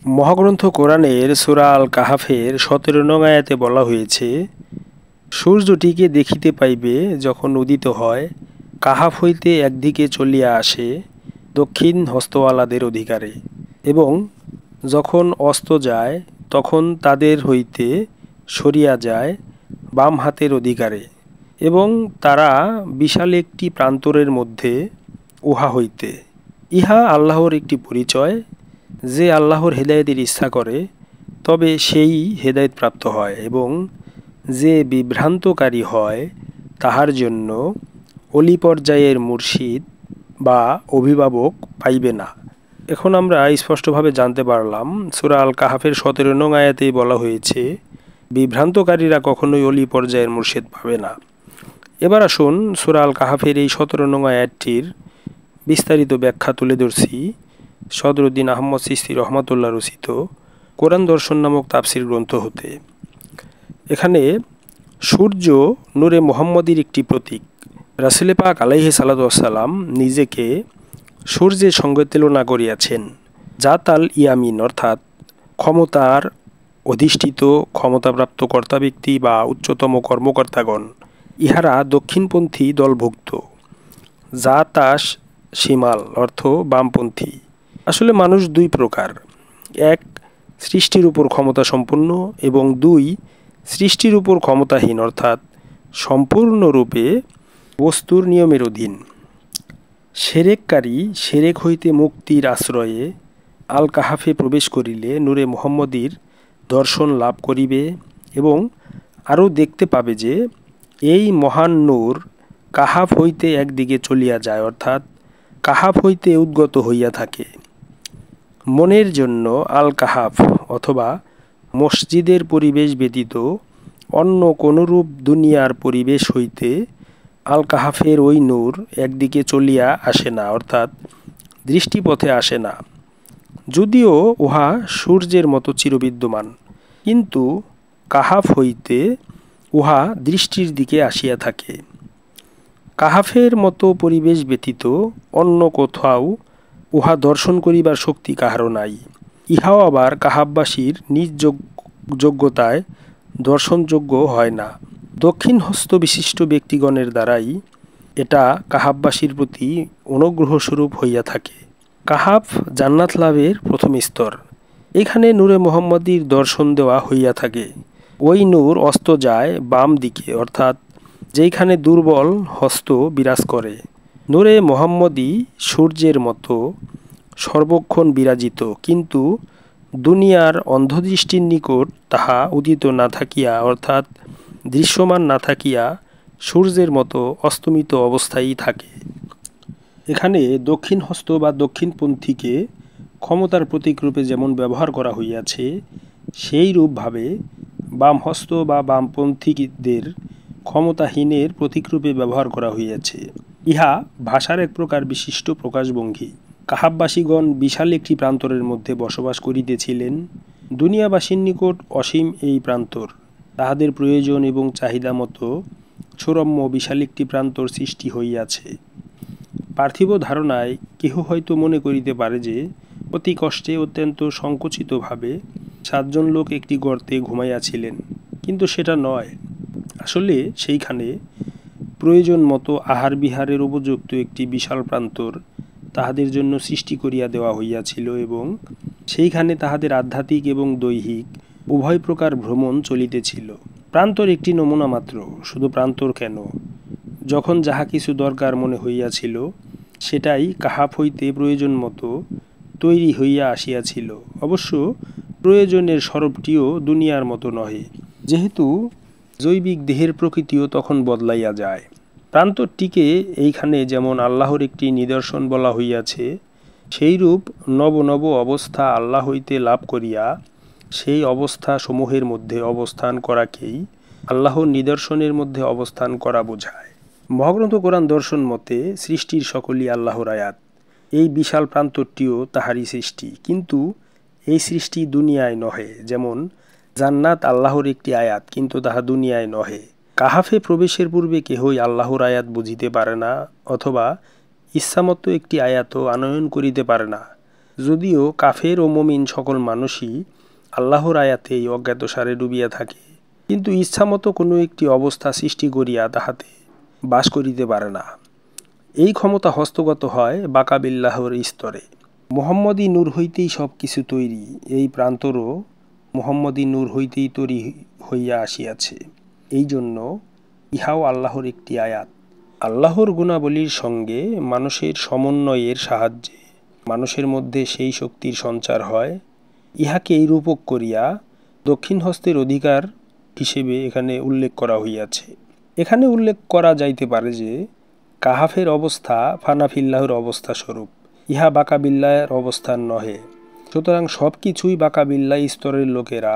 মহাগ্রন্থ কোরআনের সূরা আল কাহাফের ১৭ নং আয়াতে বলা হয়েছে, সূর্যটিকে দেখিতে পাইবে যখন উদিত হয়, কাহাফ হইতে একদিকে চলিয়া আসে দক্ষিণ হস্তওয়ালাদের অধিকারে, এবং যখন অস্ত যায় তখন তাদের হইতে সরিয়া যায় বাম হাতের অধিকারে, এবং তারা বিশাল একটি প্রান্তরের মধ্যে উহা হইতে। ইহা আল্লাহর একটি পরিচয় যে আল্লাহর হেদায়েতের ইচ্ছা করে তবে সেই হেদায়েত প্রাপ্ত হয়, এবং যে বিভ্রান্তকারী হয় তাহার জন্য অলি পর্যায়ের মুর্শিদ বা অভিভাবক পাইবে না। এখন আমরা স্পষ্টভাবে জানতে পারলাম সূরা আল কাহাফের ১৭ নং আয়াতেই বলা হয়েছে বিভ্রান্তকারীরা কখনোই অলি পর্যায়ের মুর্শিদ পাবে না। এবার আসুন সূরা আল কাহাফের এই ১৭ নং আয়াতটির বিস্তারিত ব্যাখ্যা তুলে ধরছি সদরুদ্দিন আহমদ চিশতি রহমাতুল্লাহ রচিত কোরআন দর্শন নামক তাফসির গ্রন্থ হতে। এখানে সূর্য নূরে মুহাম্মদীর একটি প্রতীক। রাসূল পাক আলাইহিস সালাতু ওয়াস সালাম নিজেকে সূর্যের সঙ্গে তুলনা করিয়াছেন। জাত আল ইয়ামিন অর্থাৎ ক্ষমতার অধিষ্ঠিত ক্ষমতাপ্রাপ্ত কর্তা ব্যক্তি বা উচ্চতম কর্মকর্তাগণ ইহারা দক্ষিণপন্থী দলভুক্ত। জাত আস শিমাল অর্থ বামপন্থী। আসলে মানুষ দুই প্রকার, এক সৃষ্টির উপর ক্ষমতা সম্পন্ন, এবং দুই সৃষ্টির উপর ক্ষমতাহীন অর্থাৎ সম্পূর্ণরূপে বস্তুর নিয়মের অধীন। সেরেককারী সেরেক হইতে মুক্তির আশ্রয়ে আল কাহাফে প্রবেশ করিলে নূরে মুহাম্মদীর দর্শন লাভ করিবে, এবং আরও দেখতে পাবে যে এই মহান নূর কাহাফ হইতে একদিকে চলিয়া যায় অর্থাৎ কাহাফ হইতে উদ্গত হইয়া থাকে। মনের জন্য আল কাহাফ অথবা মসজিদের পরিবেশ ব্যতীত অন্য কোনরূপ দুনিয়ার পরিবেশ হইতে আল কাহাফের ওই নূর একদিকে চলিয়া আসে না অর্থাৎ দৃষ্টিপথে আসে না, যদিও উহা সূর্যের মতো চিরবিদ্যমান, কিন্তু কাহাফ হইতে উহা দৃষ্টির দিকে আসিয়া থাকে। কাহাফের মতো পরিবেশ ব্যতীত অন্য কোথাও উহা দর্শন করিবার শক্তি কাহারও নাই। ইহাও আবার কাহাফবাসীর নিজ যোগ্যতায় দর্শনযোগ্য হয় না। দক্ষিণ হস্ত বিশিষ্ট ব্যক্তিগণের দ্বারাই এটা কাহাফবাসীর প্রতি অনুগ্রহস্বরূপ হইয়া থাকে। কাহাফ জান্নাত লাভের প্রথম স্তর। এখানে নূরে মুহাম্মদীর দর্শন দেওয়া হইয়া থাকে। ওই নূর অস্ত যায় বাম দিকে অর্থাৎ যেইখানে দুর্বল হস্ত বিরাজ করে। নূরে মুহাম্মদী সূর্যের মতো সর্বক্ষণ বিরাজিত, কিন্তু দুনিয়ার অন্ধদৃষ্টির নিকট তাহা উদিত না থাকিয়া অর্থাৎ দৃশ্যমান না থাকিয়া সূর্যের মতো অস্তমিত অবস্থায়ই থাকে। এখানে দক্ষিণ হস্ত বা দক্ষিণপন্থীকে ক্ষমতার প্রতীকরূপে যেমন ব্যবহার করা হইয়াছে, সেই রূপভাবে বামহস্ত বা বামপন্থীদের ক্ষমতাহীনের প্রতীকরূপে ব্যবহার করা হইয়াছে। ইহা ভাষার এক প্রকার বিশিষ্ট প্রকাশভঙ্গি। কাহাফবাসীগণ বিশাল একটি প্রান্তরের মধ্যে বসবাস করিতেছিলেন। দুনিয়াবাসীর নিকট অসীম এই প্রান্তর। তাহাদের প্রয়োজন এবং চাহিদা মতো সুরম্য বিশাল একটি প্রান্তর সৃষ্টি হইয়াছে। পার্থিব ধারণায় কেহ হয়তো মনে করিতে পারে যে অতি কষ্টে অত্যন্ত সংকুচিতভাবে 7 জন লোক একটি গর্তে ঘুমাইয়াছিলেন, কিন্তু সেটা নয়। আসলে সেইখানে প্রয়োজন মতো আহার বিহারের উপযুক্ত একটি বিশাল প্রান্তর তাহাদের জন্য সৃষ্টি করিয়া দেওয়া হইয়াছিল, এবং সেইখানে তাহাদের আধ্যাত্মিক এবং দৈহিক উভয় প্রকার ভ্রমণ চলিতেছিল। প্রান্তর একটি নমুনা মাত্র। শুধু প্রান্তর কেন, যখন যাহা কিছু দরকার মনে হইয়াছিল সেটাই কাহাফ হইতে প্রয়োজন মতো তৈরি হইয়া আসিয়াছিল। অবশ্য প্রয়োজনের স্বরূপটিও দুনিয়ার মতো নহে, যেহেতু জৈবিক দেহের প্রকৃতিও তখন বদলাইয়া যায়। প্রান্তরটিকে এইখানে যেমন আল্লাহর একটি নিদর্শন বলা হইয়াছে, সেইরূপ নব নব অবস্থা আল্লাহ হইতে লাভ করিয়া সেই অবস্থা সমূহের মধ্যে অবস্থান করাকেই আল্লাহর নিদর্শনের মধ্যে অবস্থান করা বোঝায়। মহাগ্রন্থ কোরআন দর্শন মতে সৃষ্টির সকলই আল্লাহর আয়াত। এই বিশাল প্রান্তরটিও তাহারই সৃষ্টি, কিন্তু এই সৃষ্টি দুনিয়ায় নহে। যেমন জান্নাত আল্লাহর একটি আয়াত, কিন্তু তাহা দুনিয়ায় নহে। কাহাফে প্রবেশের পূর্বে কেহই আল্লাহর আয়াত বুঝিতে পারে না, অথবা ইচ্ছামতো একটি আয়াতও আনয়ন করিতে পারে না। যদিও কাফের ও মুমিন সকল মানুষই আল্লাহর আয়াতে এই অজ্ঞাতসারে ডুবিয়া থাকে, কিন্তু ইচ্ছামতো কোনো একটি অবস্থা সৃষ্টি করিয়া তাহাতে বাস করিতে পারে না। এই ক্ষমতা হস্তগত হয় বাকাবিল্লাহর স্তরে। মোহাম্মদী নূর হইতেই সব কিছু তৈরি, এই প্রান্তরও মোহাম্মদী নূর হইতেই তৈরি হইয়া আসিয়াছে। এই জন্য ইহাও আল্লাহর একটি আয়াত। আল্লাহর গুণাবলীর সঙ্গে মানুষের সমন্বয়ের সাহায্যে মানুষের মধ্যে সেই শক্তির সঞ্চার হয়। ইহাকে এই রূপক করিয়া দক্ষিণ হস্তের অধিকার হিসেবে এখানে উল্লেখ করা হইয়াছে। এখানে উল্লেখ করা যাইতে পারে যে কাহাফের অবস্থা ফানাফিল্লাহর অবস্থা স্বরূপ, ইহা বাকাবিল্লাহর অবস্থান নহে। সুতরাং সব কিছুই বাকাবিল্লাহ স্তরের লোকেরা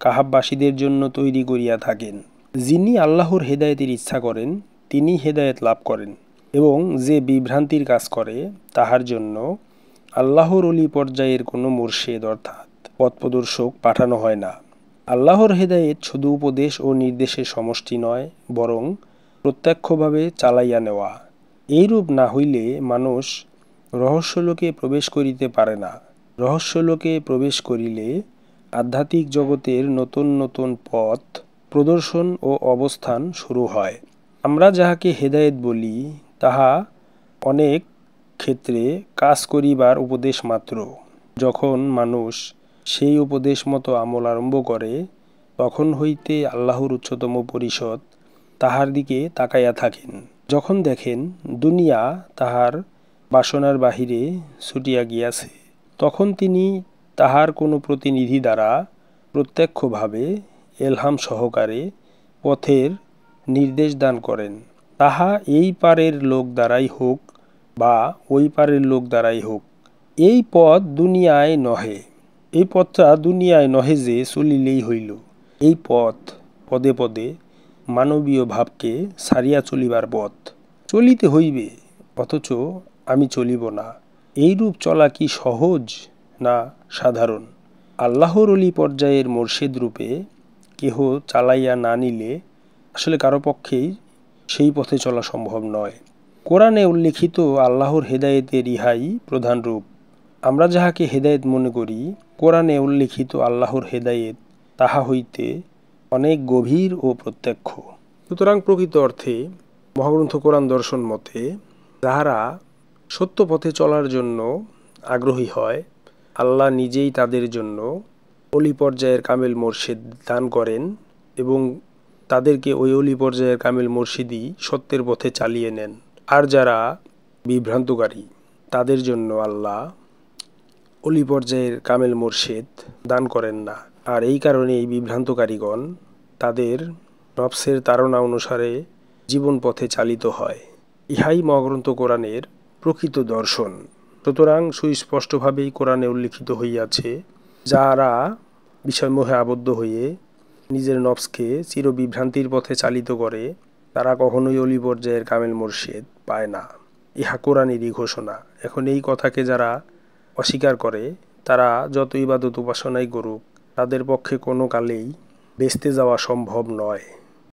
কাহাববাসীদের জন্য তৈরি করিয়া থাকেন। যিনি আল্লাহর হেদায়েতের ইচ্ছা করেন তিনি হেদায়েত লাভ করেন, এবং যে বিভ্রান্তির কাজ করে তাহার জন্য আল্লাহর অলি পর্যায়ের কোনো মুর্শেদ অর্থাৎ পথপ্রদর্শক পাঠানো হয় না। আল্লাহর হেদায়েত শুধু উপদেশ ও নির্দেশের সমষ্টি নয়, বরং প্রত্যক্ষভাবে চালাইয়া নেওয়া। এইরূপ না হইলে মানুষ রহস্যলোকে প্রবেশ করিতে পারে না। রহস্যলোকে প্রবেশ করিলে আধ্যাত্মিক জগতের নতুন নতুন পথ প্রদর্শন ও অবস্থান শুরু হয়। আমরা যাহাকে হেদায়েত বলি তাহা অনেক ক্ষেত্রে কাজ করিবার উপদেশ মাত্র। যখন মানুষ সেই উপদেশ মতো আমল আরম্ভ করে, তখন হইতে আল্লাহর উচ্চতম পরিষদ তাহার দিকে তাকাইয়া থাকেন। যখন দেখেন দুনিয়া তাহার বাসনার বাহিরে ছুটিয়া গিয়াছে, তখন তিনি তাহার কোনো প্রতিনিধি দ্বারা প্রত্যক্ষভাবে এলহাম সহকারে পথের নির্দেশ দান করেন। তাহা এই পারের লোক দ্বারাই হোক বা ওই পারের লোক দ্বারাই হোক। এই পথ দুনিয়ায় নহে, এই পথটা দুনিয়ায় নহে যে চলিলেই হইল। এই পথ পদে পদে মানবীয় ভাবকে ছাড়িয়া চলিবার পথ। চলিতে হইবে, অথচ আমি চলিব না, এইরূপ চলা কি সহজ না সাধারণ? আল্লাহর অলি পর্যায়ের মুর্শিদ রূপে কেহ চালাইয়া না নিলে আসলে কারো পক্ষেই সেই পথে চলা সম্ভব নয়। কোরআনে উল্লিখিত আল্লাহর হেদায়েতের ইহাই প্রধান রূপ। আমরা যাহাকে হেদায়েত মনে করি, কোরআনে উল্লিখিত আল্লাহর হেদায়েত তাহা হইতে অনেক গভীর ও প্রত্যক্ষ। সুতরাং প্রকৃত অর্থে মহাগ্রন্থ কোরআন দর্শন মতে যাহারা সত্য পথে চলার জন্য আগ্রহী হয়, আল্লাহ নিজেই তাদের জন্য অলি পর্যায়ের কামেল মুর্শিদ দান করেন এবং তাদেরকে ওই অলি পর্যায়ের কামেল মুর্শিদই সত্যের পথে চালিয়ে নেন। আর যারা বিভ্রান্তকারী তাদের জন্য আল্লাহ অলি পর্যায়ের কামেল মুর্শিদ দান করেন না। আর এই কারণে এই বিভ্রান্তকারীগণ তাদের নফসের তাড়না অনুসারে জীবন পথে চালিত হয়। ইহাই মহাগ্রন্থ কোরআনের প্রকৃত দর্শন। সুতরাং সুস্পষ্টভাবেই কোরআনে উল্লিখিত হইয়াছে, যারা বিষয়মোহে আবদ্ধ হয়ে নিজের নফসকে চিরবিভ্রান্তির পথে চালিত করে তারা কখনোই অলি পর্যায়ের কামেল মুর্শিদ পায় না। ইহা কোরআনেরই ঘোষণা। এখন এই কথাকে যারা অস্বীকার করে তারা যত ইবাদত উপাসনাই করুক, তাদের পক্ষে কোনো কালেই বেঁচতে যাওয়া সম্ভব নয়।